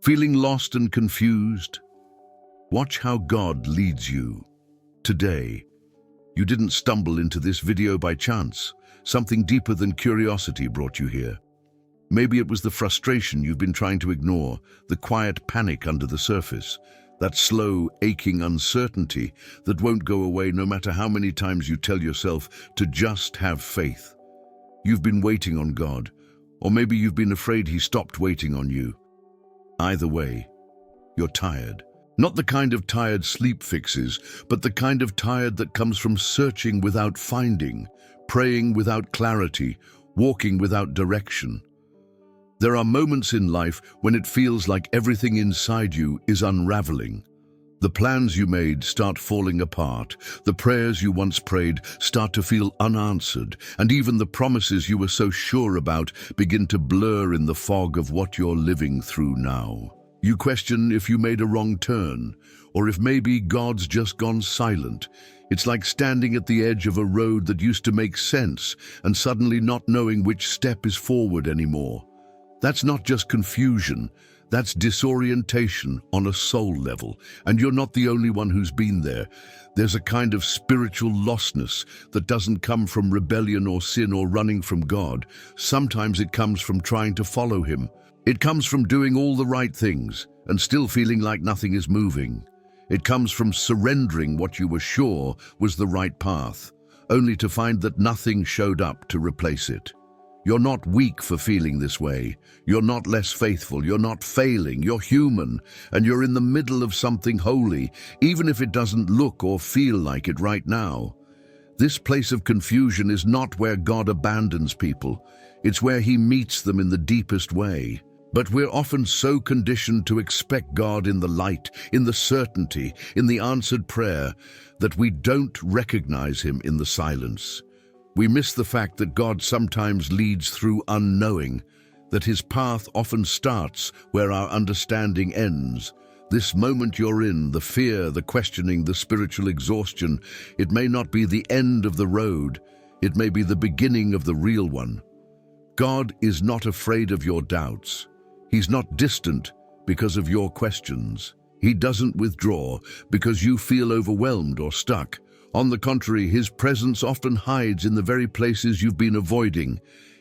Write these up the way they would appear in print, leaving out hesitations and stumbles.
Feeling lost and confused? Watch how God leads you. Today, you didn't stumble into this video by chance. Something deeper than curiosity brought you here. Maybe it was the frustration you've been trying to ignore, the quiet panic under the surface, that slow, aching uncertainty that won't go away no matter how many times you tell yourself to just have faith. You've been waiting on God, or maybe you've been afraid He stopped waiting on you. Either way, you're tired. Not the kind of tired sleep fixes, but the kind of tired that comes from searching without finding, praying without clarity, walking without direction. There are moments in life when it feels like everything inside you is unraveling. The plans you made start falling apart, the prayers you once prayed start to feel unanswered, and even the promises you were so sure about begin to blur in the fog of what you're living through now. You question if you made a wrong turn, or if maybe God's just gone silent. It's like standing at the edge of a road that used to make sense and suddenly not knowing which step is forward anymore. That's not just confusion, that's disorientation on a soul level, and you're not the only one who's been there. There's a kind of spiritual lostness that doesn't come from rebellion or sin or running from God. Sometimes it comes from trying to follow Him. It comes from doing all the right things and still feeling like nothing is moving. It comes from surrendering what you were sure was the right path, only to find that nothing showed up to replace it. You're not weak for feeling this way. You're not less faithful. You're not failing. You're human, and you're in the middle of something holy, even if it doesn't look or feel like it right now. This place of confusion is not where God abandons people. It's where He meets them in the deepest way. But we're often so conditioned to expect God in the light, in the certainty, in the answered prayer, that we don't recognize Him in the silence. We miss the fact that God sometimes leads through unknowing, that His path often starts where our understanding ends. This moment you're in, the fear, the questioning, the spiritual exhaustion, it may not be the end of the road. It may be the beginning of the real one. God is not afraid of your doubts. He's not distant because of your questions. He doesn't withdraw because you feel overwhelmed or stuck. On the contrary, His presence often hides in the very places you've been avoiding,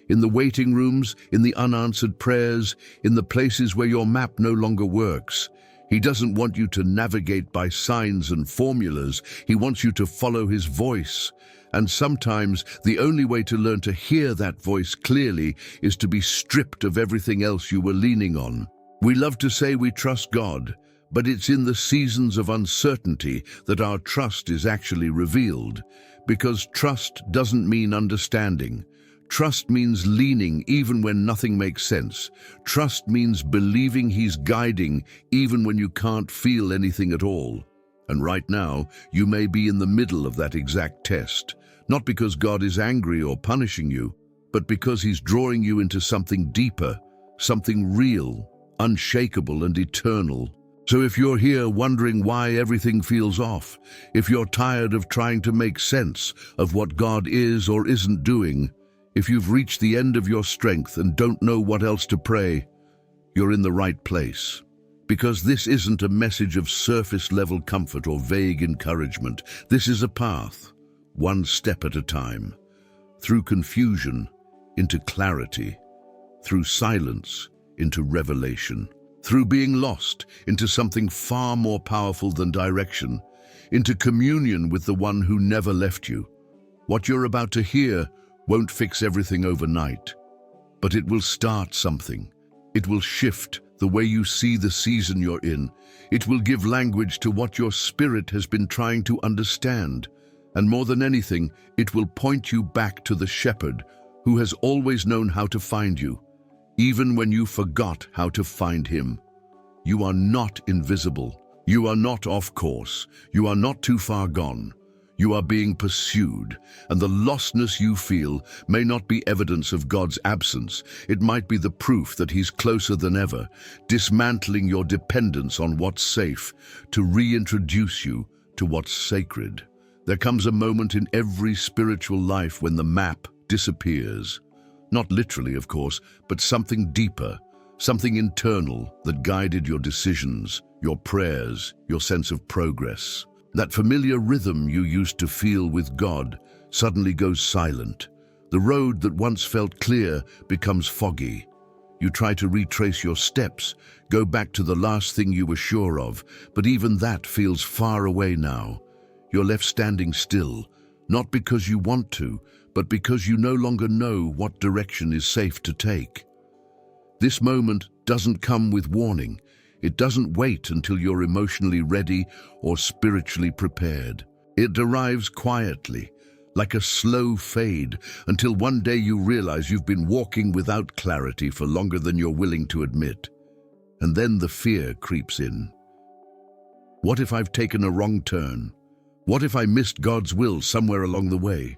in the waiting rooms, in the unanswered prayers, in the places where your map no longer works. He doesn't want you to navigate by signs and formulas. He wants you to follow His voice. And sometimes the only way to learn to hear that voice clearly is to be stripped of everything else you were leaning on. We love to say we trust God, but it's in the seasons of uncertainty that our trust is actually revealed. Because trust doesn't mean understanding. Trust means leaning even when nothing makes sense. Trust means believing He's guiding even when you can't feel anything at all. And right now, you may be in the middle of that exact test. Not because God is angry or punishing you, but because He's drawing you into something deeper, something real, unshakable and eternal. So if you're here wondering why everything feels off, if you're tired of trying to make sense of what God is or isn't doing, if you've reached the end of your strength and don't know what else to pray, you're in the right place. Because this isn't a message of surface-level comfort or vague encouragement. This is a path, one step at a time, through confusion into clarity, through silence into revelation, through being lost into something far more powerful than direction, into communion with the one who never left you. What you're about to hear won't fix everything overnight, but it will start something. It will shift the way you see the season you're in. It will give language to what your spirit has been trying to understand. And more than anything, it will point you back to the shepherd who has always known how to find you, even when you forgot how to find Him. You are not invisible. You are not off course. You are not too far gone. You are being pursued, and the lostness you feel may not be evidence of God's absence. It might be the proof that He's closer than ever, dismantling your dependence on what's safe to reintroduce you to what's sacred. There comes a moment in every spiritual life when the map disappears. Not literally, of course, but something deeper, something internal that guided your decisions, your prayers, your sense of progress. That familiar rhythm you used to feel with God suddenly goes silent. The road that once felt clear becomes foggy. You try to retrace your steps, go back to the last thing you were sure of, but even that feels far away now. You're left standing still, not because you want to, but because you no longer know what direction is safe to take. This moment doesn't come with warning. It doesn't wait until you're emotionally ready or spiritually prepared. It arrives quietly, like a slow fade, until one day you realize you've been walking without clarity for longer than you're willing to admit. And then the fear creeps in. What if I've taken a wrong turn? What if I missed God's will somewhere along the way?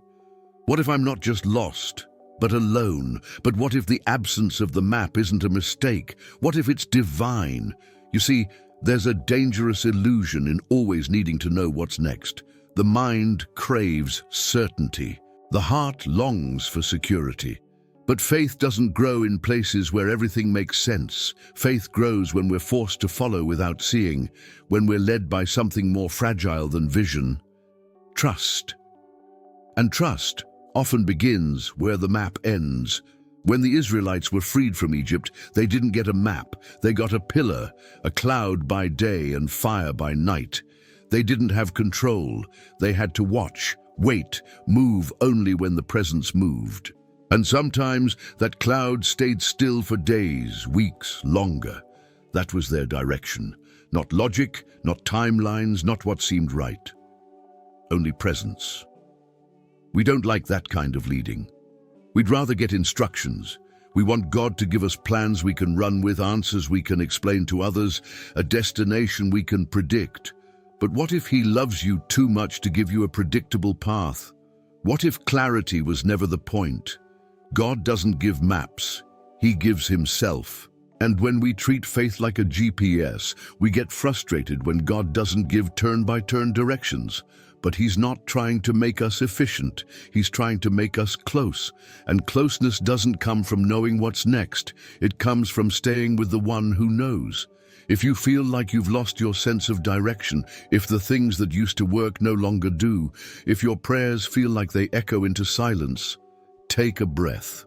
What if I'm not just lost, but alone? But what if the absence of the map isn't a mistake? What if it's divine? You see, there's a dangerous illusion in always needing to know what's next. The mind craves certainty. The heart longs for security. But faith doesn't grow in places where everything makes sense. Faith grows when we're forced to follow without seeing, when we're led by something more fragile than vision: trust. And trust often begins where the map ends. When the Israelites were freed from Egypt, they didn't get a map. They got a pillar, a cloud by day and fire by night. They didn't have control. They had to watch, wait, move only when the presence moved. And sometimes that cloud stayed still for days, weeks, longer. That was their direction. Not logic, not timelines, not what seemed right. Only presence. We don't like that kind of leading. We'd rather get instructions. We want God to give us plans we can run with, answers we can explain to others, a destination we can predict. But what if He loves you too much to give you a predictable path? What if clarity was never the point? God doesn't give maps. He gives Himself. And when we treat faith like a GPS, we get frustrated when God doesn't give turn-by-turn directions. But He's not trying to make us efficient. He's trying to make us close. And closeness doesn't come from knowing what's next. It comes from staying with the one who knows. If you feel like you've lost your sense of direction, if the things that used to work no longer do, if your prayers feel like they echo into silence, take a breath.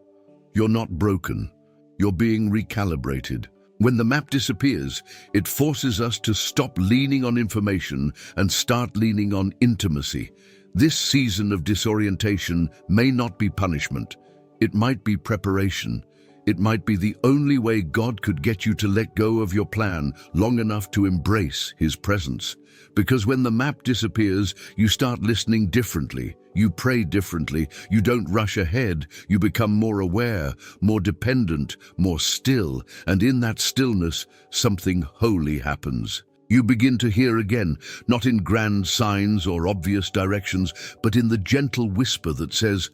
You're not broken. You're being recalibrated. When the map disappears, it forces us to stop leaning on information and start leaning on intimacy. This season of disorientation may not be punishment. It might be preparation. It might be the only way God could get you to let go of your plan long enough to embrace His presence. Because when the map disappears, you start listening differently. You pray differently. You don't rush ahead. You become more aware, more dependent, more still. And in that stillness, something holy happens. You begin to hear again, not in grand signs or obvious directions, but in the gentle whisper that says,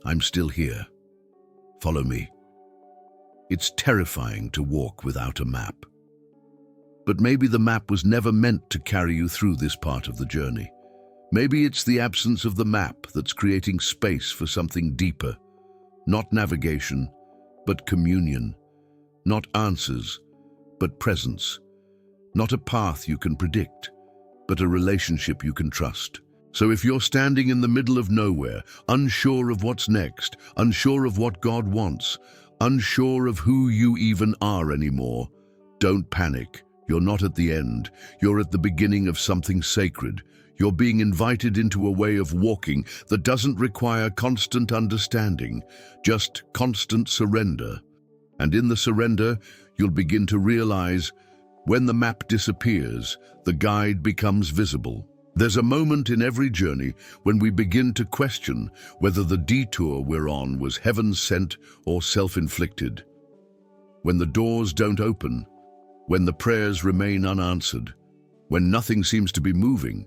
"I'm still here. Follow me." It's terrifying to walk without a map. But maybe the map was never meant to carry you through this part of the journey. Maybe it's the absence of the map that's creating space for something deeper. Not navigation, but communion. Not answers, but presence. Not a path you can predict, but a relationship you can trust. So if you're standing in the middle of nowhere, unsure of what's next, unsure of what God wants, unsure of who you even are anymore, don't panic. You're not at the end. You're at the beginning of something sacred. You're being invited into a way of walking that doesn't require constant understanding, just constant surrender. And in the surrender, you'll begin to realize, when the map disappears, the guide becomes visible. There's a moment in every journey when we begin to question whether the detour we're on was heaven-sent or self-inflicted. When the doors don't open, when the prayers remain unanswered, when nothing seems to be moving,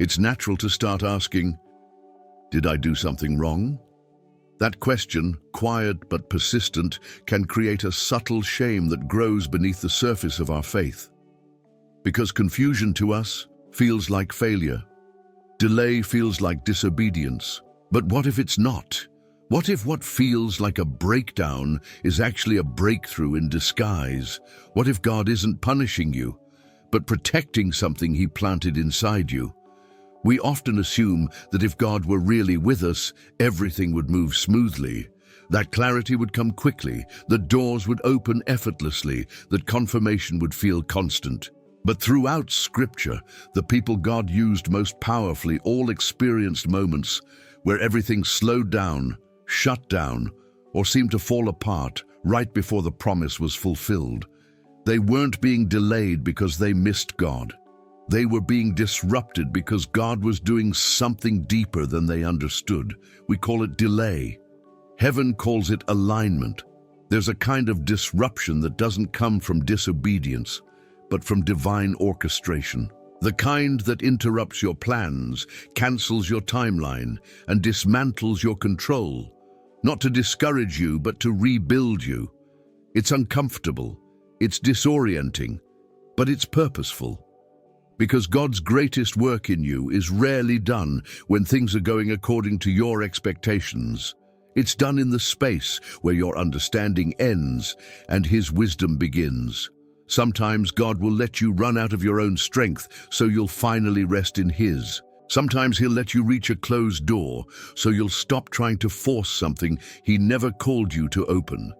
it's natural to start asking, did I do something wrong? That question, quiet but persistent, can create a subtle shame that grows beneath the surface of our faith. Because confusion to us feels like failure. Delay feels like disobedience. But what if it's not? What if what feels like a breakdown is actually a breakthrough in disguise? What if God isn't punishing you, but protecting something He planted inside you? We often assume that if God were really with us, everything would move smoothly. That clarity would come quickly, that doors would open effortlessly, that confirmation would feel constant. But throughout Scripture, the people God used most powerfully all experienced moments where everything slowed down, shut down, or seemed to fall apart right before the promise was fulfilled. They weren't being delayed because they missed God. They were being disrupted because God was doing something deeper than they understood. We call it delay. Heaven calls it alignment. There's a kind of disruption that doesn't come from disobedience, but from divine orchestration. The kind that interrupts your plans, cancels your timeline, and dismantles your control. Not to discourage you, but to rebuild you. It's uncomfortable, it's disorienting, but it's purposeful. Because God's greatest work in you is rarely done when things are going according to your expectations. It's done in the space where your understanding ends and His wisdom begins. Sometimes God will let you run out of your own strength so you'll finally rest in His. Sometimes He'll let you reach a closed door so you'll stop trying to force something He never called you to open.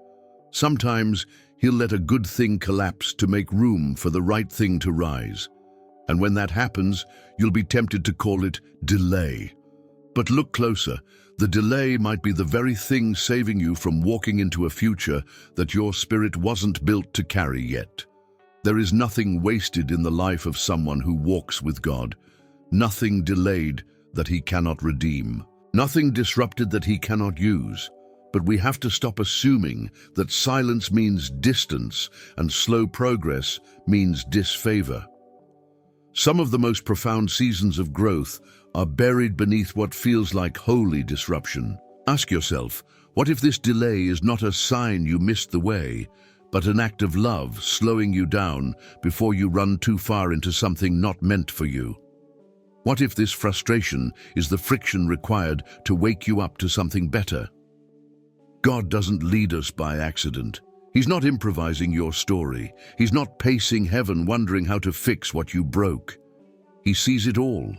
Sometimes He'll let a good thing collapse to make room for the right thing to rise. And when that happens, you'll be tempted to call it delay. But look closer. The delay might be the very thing saving you from walking into a future that your spirit wasn't built to carry yet. There is nothing wasted in the life of someone who walks with God. Nothing delayed that He cannot redeem. Nothing disrupted that He cannot use. But we have to stop assuming that silence means distance and slow progress means disfavor. Some of the most profound seasons of growth are buried beneath what feels like holy disruption. Ask yourself, what if this delay is not a sign you missed the way, but an act of love slowing you down before you run too far into something not meant for you? What if this frustration is the friction required to wake you up to something better? God doesn't lead us by accident. He's not improvising your story. He's not pacing heaven wondering how to fix what you broke. He sees it all.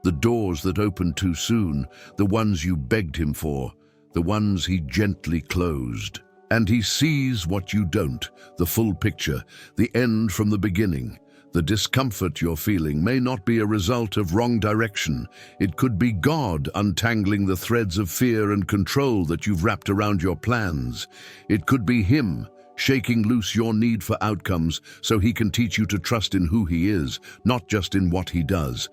The doors that opened too soon, the ones you begged Him for, the ones He gently closed. And He sees what you don't, the full picture, the end from the beginning. The discomfort you're feeling may not be a result of wrong direction. It could be God untangling the threads of fear and control that you've wrapped around your plans. It could be Him shaking loose your need for outcomes so He can teach you to trust in who He is, not just in what He does.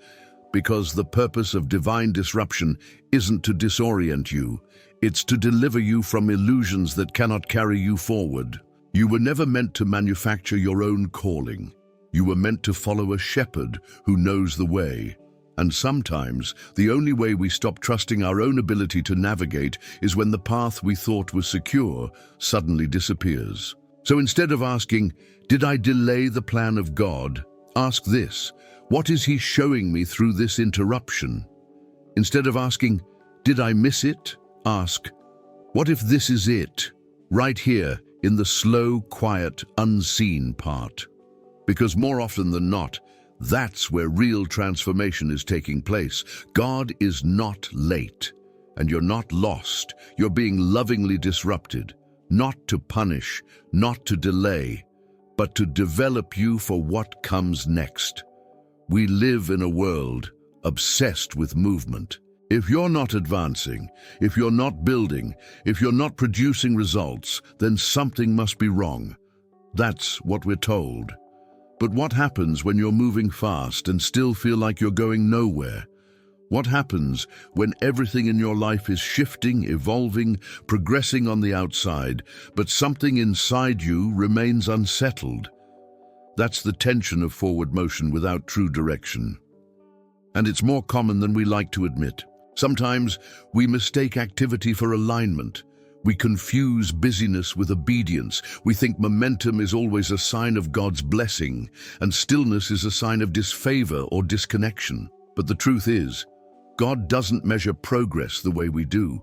Because the purpose of divine disruption isn't to disorient you, it's to deliver you from illusions that cannot carry you forward. You were never meant to manufacture your own calling. You were meant to follow a shepherd who knows the way. And sometimes, the only way we stop trusting our own ability to navigate is when the path we thought was secure suddenly disappears. So instead of asking, "Did I delay the plan of God?" ask this, "What is He showing me through this interruption?" Instead of asking, "Did I miss it?" ask, "What if this is it, right here in the slow, quiet, unseen part?" Because more often than not, that's where real transformation is taking place. God is not late, and you're not lost. You're being lovingly disrupted, not to punish, not to delay, but to develop you for what comes next. We live in a world obsessed with movement. If you're not advancing, if you're not building, if you're not producing results, then something must be wrong. That's what we're told. But what happens when you're moving fast and still feel like you're going nowhere? What happens when everything in your life is shifting, evolving, progressing on the outside, but something inside you remains unsettled? That's the tension of forward motion without true direction. And it's more common than we like to admit. Sometimes we mistake activity for alignment. We confuse busyness with obedience. We think momentum is always a sign of God's blessing, and stillness is a sign of disfavor or disconnection. But the truth is, God doesn't measure progress the way we do.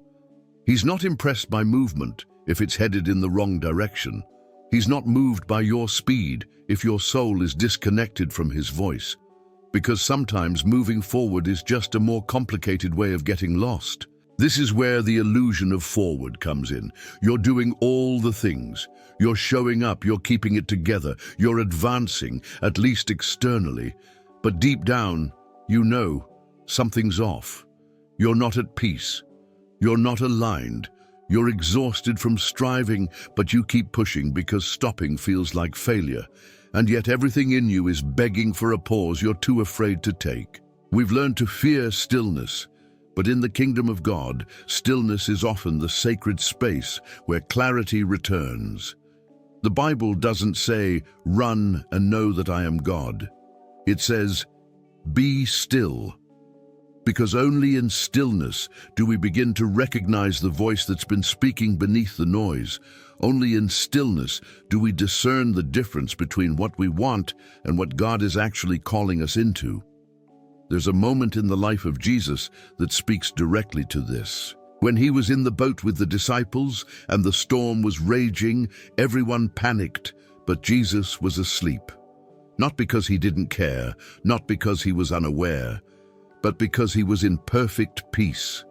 He's not impressed by movement if it's headed in the wrong direction. He's not moved by your speed if your soul is disconnected from his voice. Because sometimes moving forward is just a more complicated way of getting lost. This is where the illusion of forward comes in. You're doing all the things. You're showing up, you're keeping it together, you're advancing, at least externally. But deep down, you know something's off. You're not at peace. You're not aligned. You're exhausted from striving, but you keep pushing because stopping feels like failure. And yet everything in you is begging for a pause you're too afraid to take. We've learned to fear stillness. But in the kingdom of God, stillness is often the sacred space where clarity returns. The Bible doesn't say, "Run and know that I am God." It says, "Be still." Because only in stillness do we begin to recognize the voice that's been speaking beneath the noise. Only in stillness do we discern the difference between what we want and what God is actually calling us into. There's a moment in the life of Jesus that speaks directly to this. When he was in the boat with the disciples and the storm was raging, everyone panicked, but Jesus was asleep. Not because he didn't care, not because he was unaware, but because he was in perfect peace.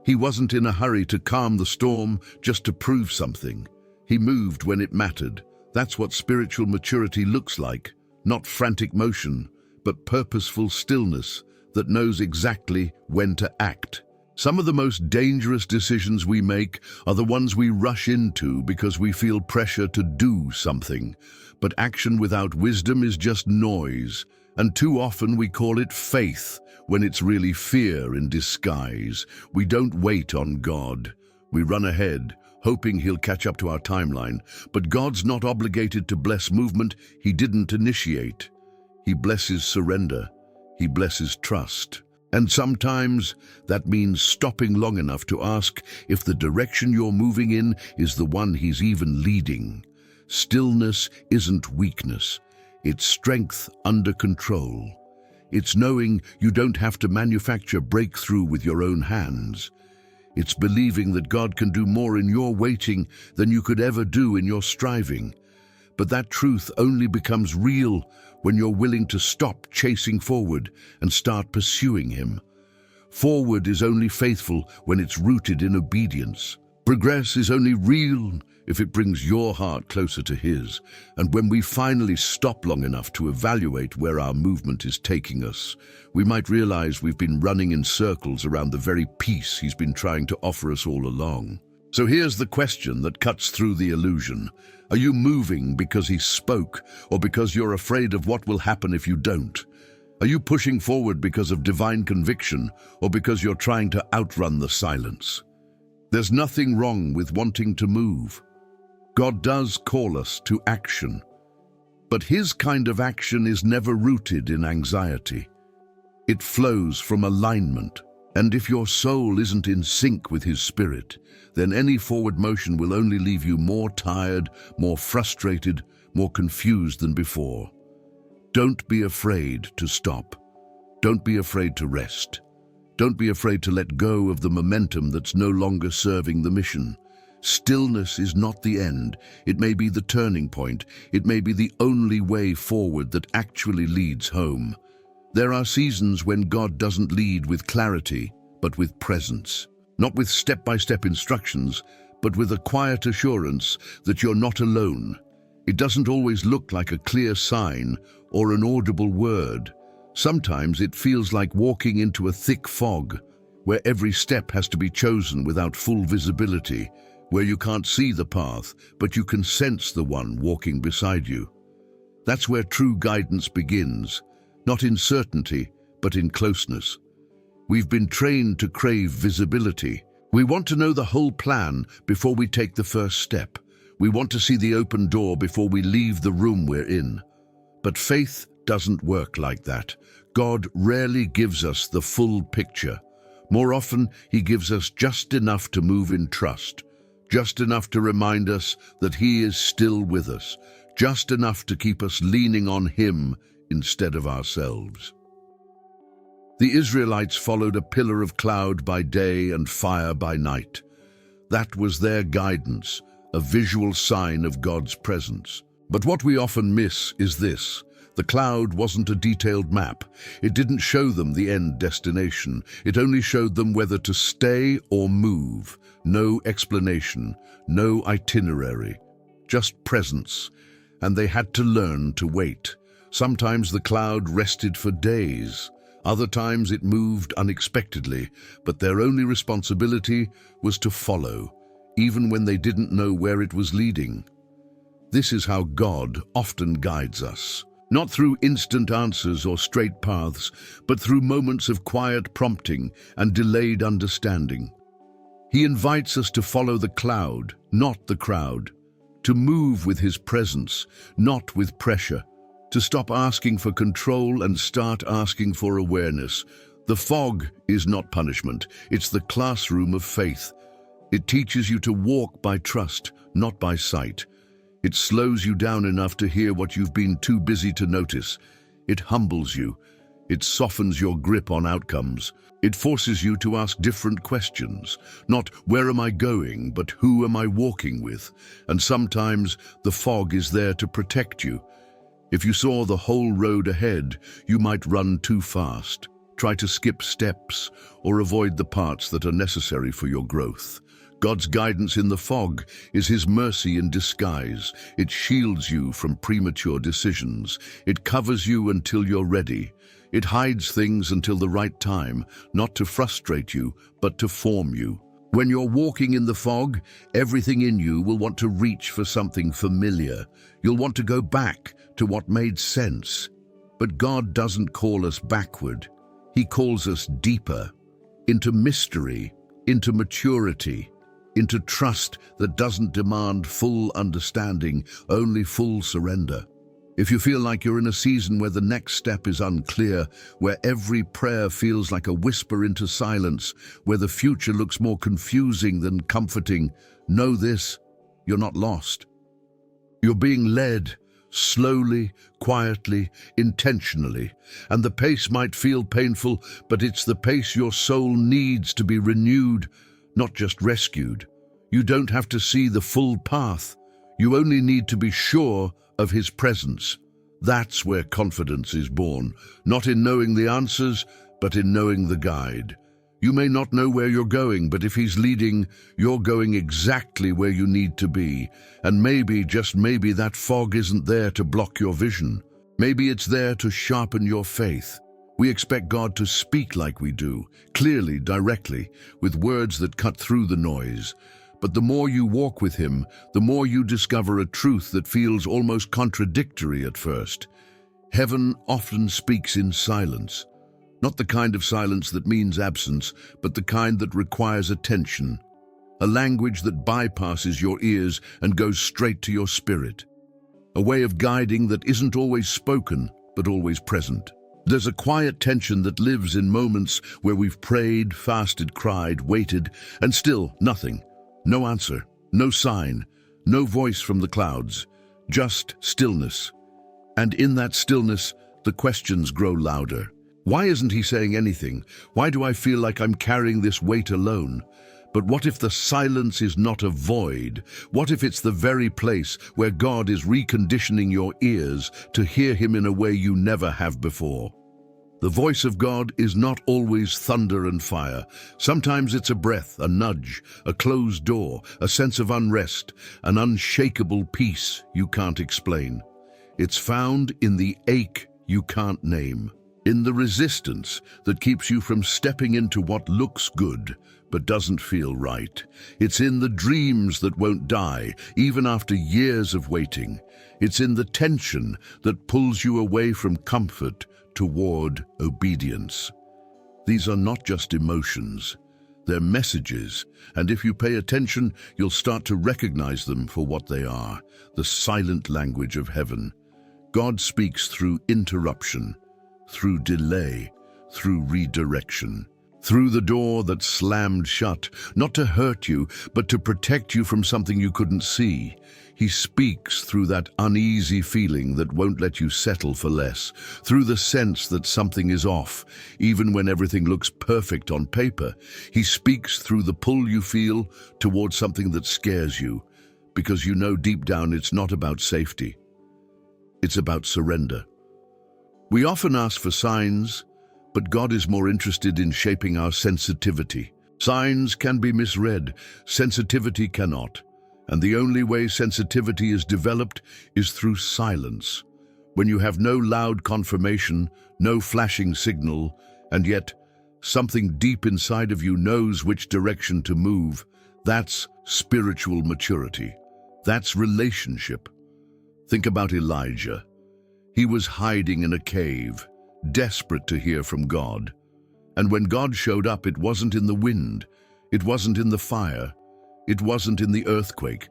He wasn't in a hurry to calm the storm just to prove something. He moved when it mattered. That's what spiritual maturity looks like. Not frantic motion, but purposeful stillness that knows exactly when to act. Some of the most dangerous decisions we make are the ones we rush into because we feel pressure to do something. But action without wisdom is just noise, and too often we call it faith when it's really fear in disguise. We don't wait on God. We run ahead, hoping he'll catch up to our timeline. But God's not obligated to bless movement he didn't initiate. He blesses surrender. He blesses trust. And sometimes that means stopping long enough to ask if the direction you're moving in is the one he's even leading. Stillness isn't weakness. It's strength under control. It's knowing you don't have to manufacture breakthrough with your own hands. It's believing that God can do more in your waiting than you could ever do in your striving. But that truth only becomes real when you're willing to stop chasing forward and start pursuing him. Forward is only faithful when it's rooted in obedience. Progress is only real if it brings your heart closer to his. And when we finally stop long enough to evaluate where our movement is taking us, we might realize we've been running in circles around the very peace he's been trying to offer us all along. So here's the question that cuts through the illusion. Are you moving because he spoke, or because you're afraid of what will happen if you don't? Are you pushing forward because of divine conviction, or because you're trying to outrun the silence? There's nothing wrong with wanting to move. God does call us to action, but his kind of action is never rooted in anxiety. It flows from alignment. And if your soul isn't in sync with his spirit, then any forward motion will only leave you more tired, more frustrated, more confused than before. Don't be afraid to stop. Don't be afraid to rest. Don't be afraid to let go of the momentum that's no longer serving the mission. Stillness is not the end. It may be the turning point. It may be the only way forward that actually leads home. There are seasons when God doesn't lead with clarity, but with presence. Not with step-by-step instructions, but with a quiet assurance that you're not alone. It doesn't always look like a clear sign or an audible word. Sometimes it feels like walking into a thick fog, where every step has to be chosen without full visibility, where you can't see the path, but you can sense the one walking beside you. That's where true guidance begins. Not in certainty, but in closeness. We've been trained to crave visibility. We want to know the whole plan before we take the first step. We want to see the open door before we leave the room we're in. But faith doesn't work like that. God rarely gives us the full picture. More often, he gives us just enough to move in trust, just enough to remind us that he is still with us, just enough to keep us leaning on him instead of ourselves. The Israelites followed a pillar of cloud by day and fire by night. That was their guidance, a visual sign of God's presence. But what we often miss is this. The cloud wasn't a detailed map. It didn't show them the end destination. It only showed them whether to stay or move. No explanation, no itinerary, just presence. And they had to learn to wait. Sometimes the cloud rested for days. Other times it moved unexpectedly, but their only responsibility was to follow, even when they didn't know where it was leading. This is how God often guides us. Not through instant answers or straight paths, but through moments of quiet prompting and delayed understanding. He invites us to follow the cloud, not the crowd, to move with his presence, not with pressure, to stop asking for control and start asking for awareness. The fog is not punishment, it's the classroom of faith. It teaches you to walk by trust, not by sight. It slows you down enough to hear what you've been too busy to notice. It humbles you. It softens your grip on outcomes. It forces you to ask different questions. Not where am I going, but who am I walking with? And sometimes the fog is there to protect you. If you saw the whole road ahead, you might run too fast, try to skip steps, or avoid the parts that are necessary for your growth. God's guidance in the fog is his mercy in disguise. It shields you from premature decisions. It covers you until you're ready. It hides things until the right time, not to frustrate you, but to form you. When you're walking in the fog, everything in you will want to reach for something familiar. You'll want to go back to what made sense. But God doesn't call us backward. He calls us deeper, into mystery, into maturity, into trust that doesn't demand full understanding, only full surrender. If you feel like you're in a season where the next step is unclear, where every prayer feels like a whisper into silence, where the future looks more confusing than comforting, know this: you're not lost. You're being led, slowly, quietly, intentionally, and the pace might feel painful, but it's the pace your soul needs to be renewed, not just rescued. You don't have to see the full path. You only need to be sure of his presence. That's where confidence is born, not in knowing the answers, but in knowing the guide. You may not know where you're going, but if he's leading, you're going exactly where you need to be. And maybe, just maybe, that fog isn't there to block your vision. Maybe it's there to sharpen your faith. We expect God to speak like we do, clearly, directly, with words that cut through the noise. But the more you walk with him, the more you discover a truth that feels almost contradictory at first. Heaven often speaks in silence. Not the kind of silence that means absence, but the kind that requires attention. A language that bypasses your ears and goes straight to your spirit. A way of guiding that isn't always spoken, but always present. There's a quiet tension that lives in moments where we've prayed, fasted, cried, waited, and still nothing. No answer, no sign, no voice from the clouds, just stillness. And in that stillness, the questions grow louder. Why isn't he saying anything? Why do I feel like I'm carrying this weight alone? But what if the silence is not a void? What if it's the very place where God is reconditioning your ears to hear him in a way you never have before? The voice of God is not always thunder and fire. Sometimes it's a breath, a nudge, a closed door, a sense of unrest, an unshakable peace you can't explain. It's found in the ache you can't name, in the resistance that keeps you from stepping into what looks good but doesn't feel right. It's in the dreams that won't die, even after years of waiting. It's in the tension that pulls you away from comfort toward obedience. These are not just emotions, they're messages, and if you pay attention, you'll start to recognize them for what they are, the silent language of heaven. God speaks through interruption, through delay, through redirection. through the door that slammed shut, not to hurt you, but to protect you from something you couldn't see. He speaks through that uneasy feeling that won't let you settle for less, through the sense that something is off, even when everything looks perfect on paper. He speaks through the pull you feel towards something that scares you, because you know deep down it's not about safety. It's about surrender. We often ask for signs, but God is more interested in shaping our sensitivity. Signs can be misread, sensitivity cannot. And the only way sensitivity is developed is through silence. When you have no loud confirmation, no flashing signal, and yet something deep inside of you knows which direction to move, that's spiritual maturity. That's relationship. Think about Elijah. He was hiding in a cave, desperate to hear from God. And when God showed up, it wasn't in the wind, it wasn't in the fire, it wasn't in the earthquake.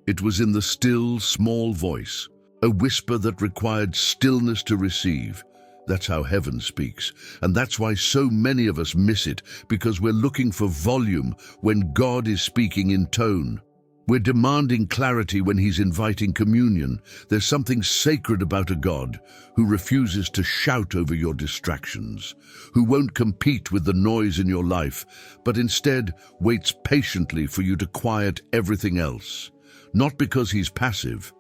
It was in the still, small voice, a whisper that required stillness to receive. That's how heaven speaks. And that's why so many of us miss it, because we're looking for volume when God is speaking in tone. We're demanding clarity when He's inviting communion. There's something sacred about a God who refuses to shout over your distractions, who won't compete with the noise in your life, but instead waits patiently for you to quiet everything else. Not because He's passive,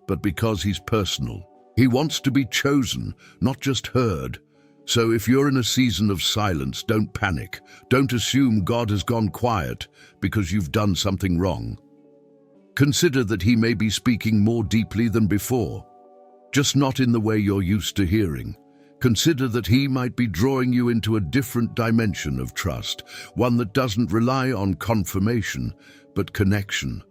but because He's personal. He wants to be chosen, not just heard. So if you're in a season of silence, don't panic. Don't assume God has gone quiet because you've done something wrong. Consider that He may be speaking more deeply than before, just not in the way you're used to hearing. Consider that He might be drawing you into a different dimension of trust, one that doesn't rely on confirmation, but connection.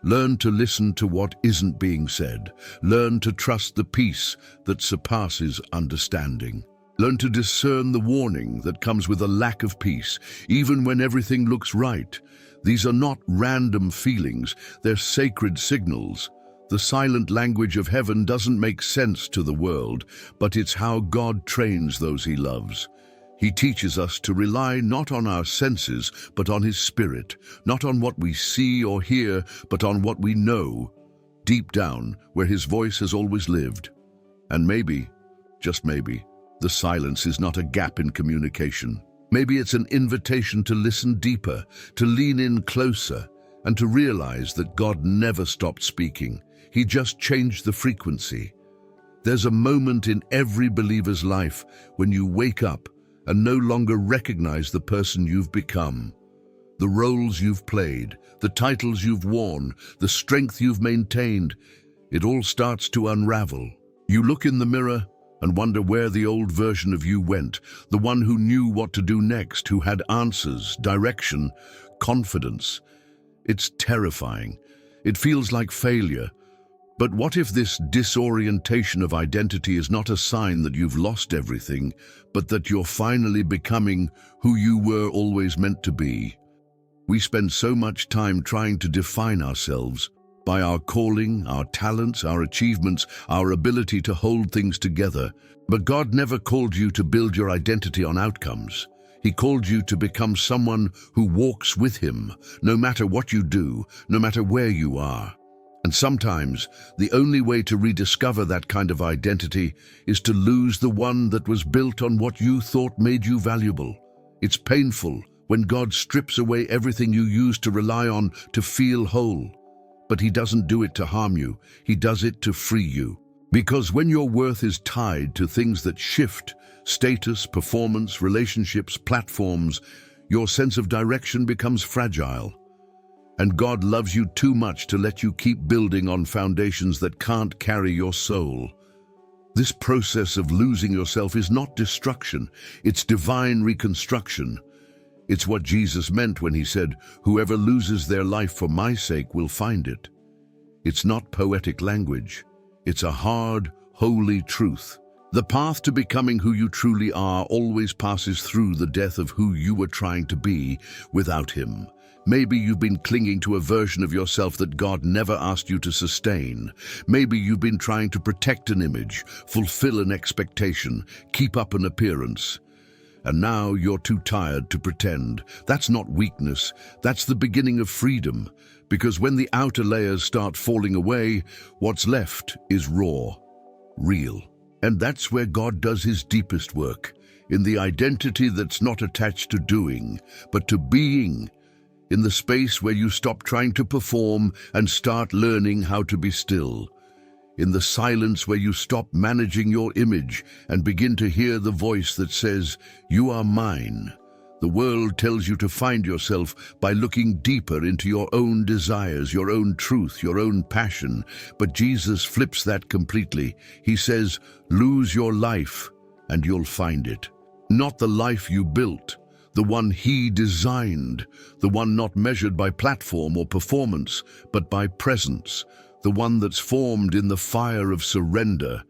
Learn to listen to what isn't being said. Learn to trust the peace that surpasses understanding. Learn to discern the warning that comes with a lack of peace, even when everything looks right. These are not random feelings, they're sacred signals. The silent language of heaven doesn't make sense to the world, but it's how God trains those He loves. He teaches us to rely not on our senses, but on His Spirit, not on what we see or hear, but on what we know, deep down, where His voice has always lived. And maybe, just maybe, the silence is not a gap in communication. Maybe it's an invitation to listen deeper, to lean in closer, and to realize that God never stopped speaking. He just changed the frequency. There's a moment in every believer's life when you wake up and no longer recognize the person you've become. The roles you've played, the titles you've worn, the strength you've maintained, it all starts to unravel. You look in the mirror and wonder where the old version of you went, the one who knew what to do next, who had answers, direction, confidence. It's terrifying. It feels like failure. But what if this disorientation of identity is not a sign that you've lost everything, but that you're finally becoming who you were always meant to be? We spend so much time trying to define ourselves by our calling, our talents, our achievements, our ability to hold things together. But God never called you to build your identity on outcomes. He called you to become someone who walks with Him, no matter what you do, no matter where you are. And sometimes, the only way to rediscover that kind of identity is to lose the one that was built on what you thought made you valuable. It's painful when God strips away everything you used to rely on to feel whole. But He doesn't do it to harm you. He does it to free you. Because when your worth is tied to things that shift, status, performance, relationships, platforms, your sense of direction becomes fragile. And God loves you too much to let you keep building on foundations that can't carry your soul. This process of losing yourself is not destruction, it's divine reconstruction. It's what Jesus meant when He said, "Whoever loses their life for my sake will find it." It's not poetic language. It's a hard, holy truth. The path to becoming who you truly are always passes through the death of who you were trying to be without Him. Maybe you've been clinging to a version of yourself that God never asked you to sustain. Maybe you've been trying to protect an image, fulfill an expectation, keep up an appearance. and now you're too tired to pretend. That's not weakness, that's the beginning of freedom, because when the outer layers start falling away, what's left is raw, real. And that's where God does his deepest work, in the identity that's not attached to doing, but to being, in the space where you stop trying to perform and start learning how to be still, in the silence where you stop managing your image and begin to hear the voice that says, "You are mine." The world tells you to find yourself by looking deeper into your own desires, your own truth, your own passion. But Jesus flips that completely. He says, "Lose your life and you'll find it." Not the life you built, the one he designed, the one not measured by platform or performance, but by presence, the one that's formed in the fire of surrender.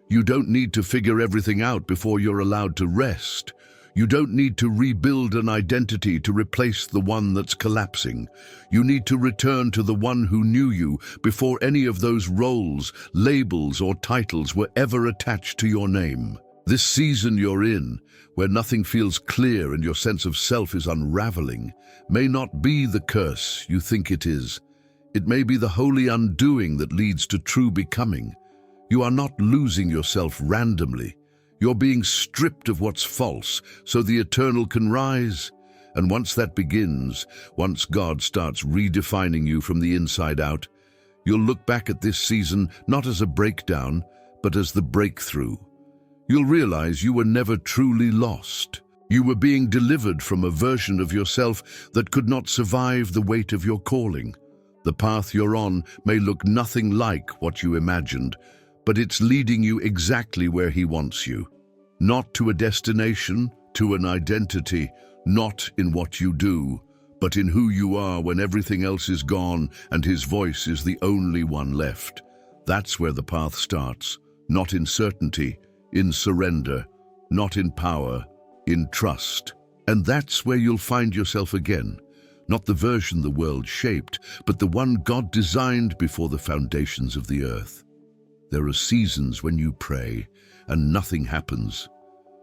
You don't need to figure everything out before you're allowed to rest. You don't need to rebuild an identity to replace the one that's collapsing. You need to return to the one who knew you before any of those roles, labels, or titles were ever attached to your name. This season you're in, where nothing feels clear and your sense of self is unraveling, may not be the curse you think it is. It may be the holy undoing that leads to true becoming. You are not losing yourself randomly. You're being stripped of what's false so the eternal can rise. And once that begins, once God starts redefining you from the inside out, you'll look back at this season not as a breakdown, but as the breakthrough. You'll realize you were never truly lost. You were being delivered from a version of yourself that could not survive the weight of your calling. The path you're on may look nothing like what you imagined, but it's leading you exactly where he wants you. Not to a destination, to an identity, not in what you do, but in who you are when everything else is gone and his voice is the only one left. That's where the path starts, not in certainty, in surrender, not in power, in trust. And that's where you'll find yourself again, not the version the world shaped, but the one God designed before the foundations of the earth. There are seasons when you pray and nothing happens.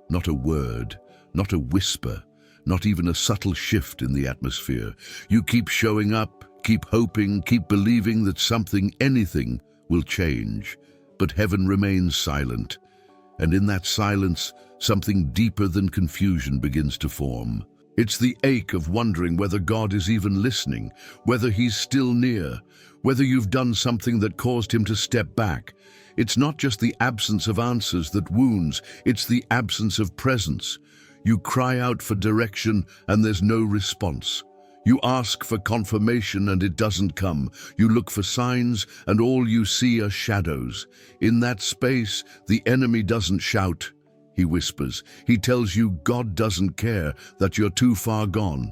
Not a word, not a whisper, not even a subtle shift in the atmosphere. You keep showing up, keep hoping, keep believing that something, anything, will change. But heaven remains silent. And in that silence, something deeper than confusion begins to form. It's the ache of wondering whether God is even listening, whether he's still near, whether you've done something that caused him to step back. It's not just the absence of answers that wounds, it's the absence of presence. You cry out for direction and there's no response. You ask for confirmation and it doesn't come. You look for signs and all you see are shadows. In that space, the enemy doesn't shout. He whispers. He tells you God doesn't care, that you're too far gone,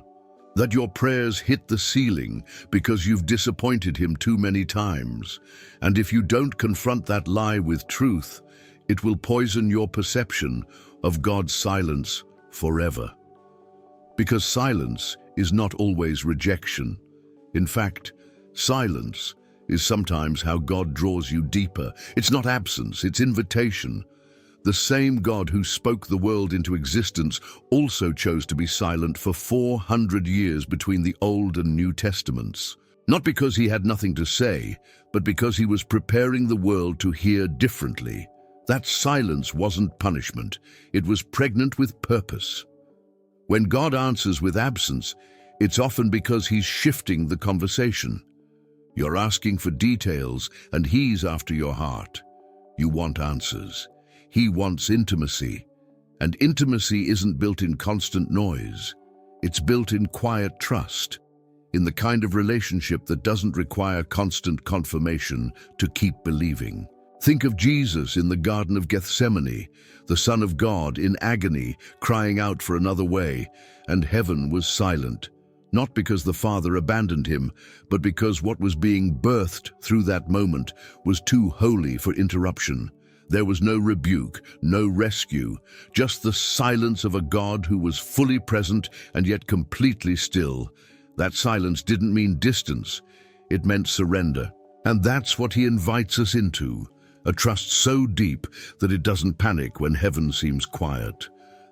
that your prayers hit the ceiling because you've disappointed him too many times. And if you don't confront that lie with truth, it will poison your perception of God's silence forever. Because silence is not always rejection. In fact, silence is sometimes how God draws you deeper. It's not absence, it's invitation. The same God who spoke the world into existence also chose to be silent for 400 years between the Old and New Testaments. Not because he had nothing to say, but because he was preparing the world to hear differently. That silence wasn't punishment, it was pregnant with purpose. When God answers with absence, it's often because he's shifting the conversation. You're asking for details, and he's after your heart. You want answers. He wants intimacy. And intimacy isn't built in constant noise. It's built in quiet trust, in the kind of relationship that doesn't require constant confirmation to keep believing. Think of Jesus in the Garden of Gethsemane, the Son of God in agony, crying out for another way, and heaven was silent. Not because the Father abandoned him, but because what was being birthed through that moment was too holy for interruption. There was no rebuke, no rescue, just the silence of a God who was fully present and yet completely still. That silence didn't mean distance, it meant surrender. And that's what he invites us into, a trust so deep that it doesn't panic when heaven seems quiet.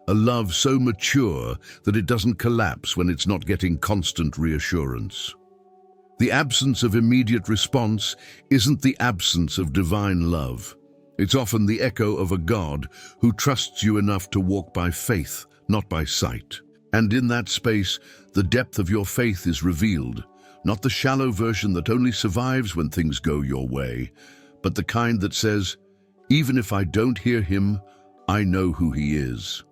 a love so mature that it doesn't collapse when it's not getting constant reassurance. The absence of immediate response isn't the absence of divine love. It's often the echo of a God who trusts you enough to walk by faith, not by sight. And in that space, the depth of your faith is revealed, not the shallow version that only survives when things go your way, but the kind that says, even if I don't hear him, I know who he is.